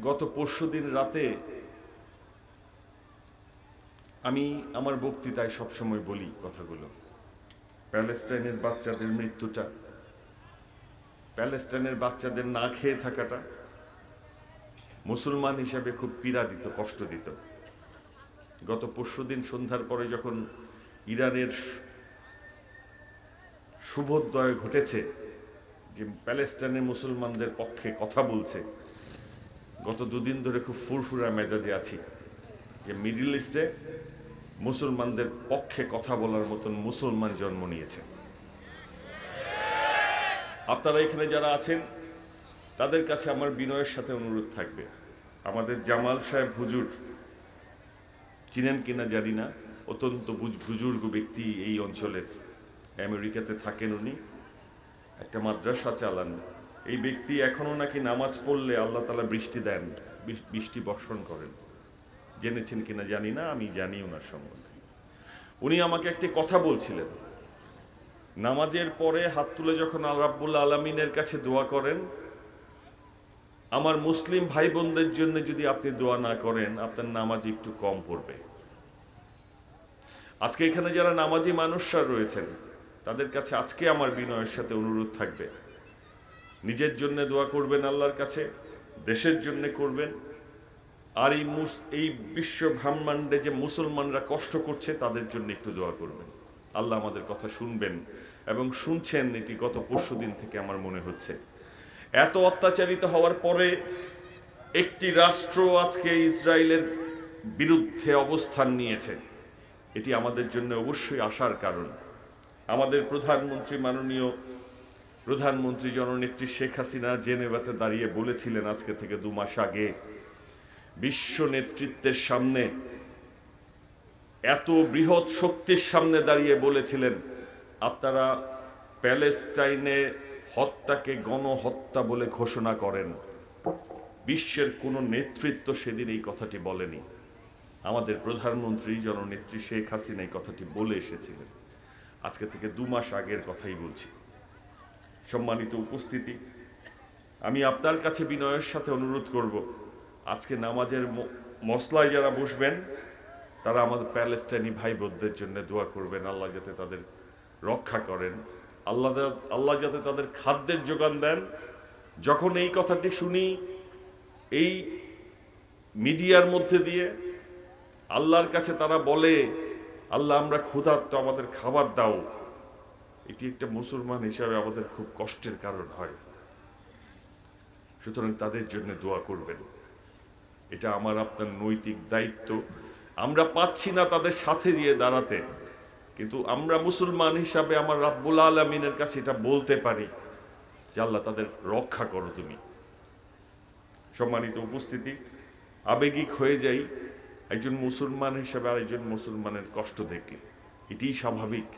গত পরশুদিন রাতে আমি আমার বক্তৃতায় সবসময় বলি কথাগুলো। প্যালেস্টাইনের বাচ্চাদের মৃত্যুটা, প্যালেস্টাইনের বাচ্চাদের না খেয়ে থাকাটা মুসলমান হিসাবে খুব পীড়া দিত, কষ্ট দিত। গত পরশুদিন সন্ধ্যার পরে যখন ইরানের শুভোদয় ঘটেছে, যে প্যালেস্টাইনের মুসলমানদের পক্ষে কথা বলছে, গত দুদিন ধরে খুব ফুরফুরা মেজাজে আছি যে মিডল ইস্টে মুসলমানদের পক্ষে কথা বলার মতন মুসলমান জন্ম নিয়েছে। আপনারা এখানে যারা আছেন তাদের কাছে আমার বিনয়ের সাথে অনুরোধ থাকবে, আমাদের জামাল সাহেব হুজুর চিনেন কিনা জানি না, অত্যন্ত বুজুর্গ ব্যক্তি এই অঞ্চলের, আমেরিকাতে থাকেন উনি, একটা মাদ্রাসা চালান। এই ব্যক্তি এখনো নাকি নামাজ পড়লে আল্লাহ তাআলা বৃষ্টি দেন, বৃষ্টি বর্ষণ করেন। জেনেছেন কিনা জানি না, আমি জানি ওনার সম্বন্ধে। উনি আমাকে একটি কথা বলছিলেন, নামাজের পরে হাত তুলে যখন আল্লাহ রাব্বুল আলামিনের কাছে দোয়া করেন, আমার মুসলিম ভাই বোনদের জন্য যদি আপনি দোয়া না করেন আপনার নামাজ একটু কম পড়বে। আজকে এখানে যারা নামাজি মানুষরা রয়েছেন তাদের কাছে আজকে আমার বিনয়ের সাথে অনুরোধ থাকবে, নিজের জন্য দোয়া করবেন আল্লাহর কাছে, দেশের জন্য করবেন, আর এই বিশ্ব ব্রহ্মাণ্ডে যে মুসলমানরা কষ্ট করছে তাদের জন্য একটু দোয়া করবেন। আল্লাহ আমাদের কথা শুনবেন এবং শুনছেন, এটি গত পরশুদিন থেকে আমার মনে হচ্ছে। এত অত্যাচারিত হওয়ার পরে একটি রাষ্ট্র আজকে ইসরায়েলের বিরুদ্ধে অবস্থান নিয়েছে, এটি আমাদের জন্য অবশ্যই আশার কারণ। আমাদের প্রধানমন্ত্রী, মাননীয় প্রধানমন্ত্রী জননেত্রী শেখ হাসিনা জেনেভাতে দাঁড়িয়ে বলেছিলেন আজকে থেকে 2 মাস আগে, বিশ্ব নেতৃত্বের সামনে, এত বৃহৎ শক্তির সামনে দাঁড়িয়ে বলেছিলেন, আপনারা প্যালেস্টাইনে হত্যাকে গণহত্যা বলে ঘোষণা করেন। বিশ্বের কোনো নেতৃত্ব সেদিন এই কথাটি বলেনি। আমাদের প্রধানমন্ত্রী জননেত্রী শেখ হাসিনা এই কথাটি বলে এসেছিলেন। আজকে থেকে 2 মাস আগের কথাই বলছি। সম্মানিত উপস্থিতি, আমি আপনার কাছে বিনয়ের সাথে অনুরোধ করব, আজকে নামাজের মসলায় যারা বসবেন তারা আমাদের প্যালেস্টাইনি ভাই বোনদের জন্য দোয়া করবেন, আল্লাহ যাতে তাদের রক্ষা করেন, আল্লাহ যাতে তাদের খাদ্যের যোগান দেন। যখন এই কথাটি শুনি এই মিডিয়ার মধ্যে দিয়ে, আল্লাহর কাছে তারা বলে, আল্লাহ আমরা ক্ষুধার্ত, আমাদের খাবার দাও, এটি একটা মুসলমান হিসাবে আমাদের খুব কষ্টের কারণ হয়। সুতরাং তাদের জন্য দোয়া করবেন, এটা আমার আপনার নৈতিক দায়িত্ব। আমরা পাচ্ছি না তাদের সাথে গিয়ে দাঁড়াতে, কিন্তু আমরা মুসলমান হিসাবে আমার রাব্বুল আলামিনের কাছে এটা বলতে পারি যে আল্লাহ তাদের রক্ষা করো তুমি। সম্মানিত উপস্থিতি, আবেগিক হয়ে যাই একজন মুসলমান হিসাবে আরেকজন মুসলমানের কষ্ট দেখলে, এটিই স্বাভাবিক।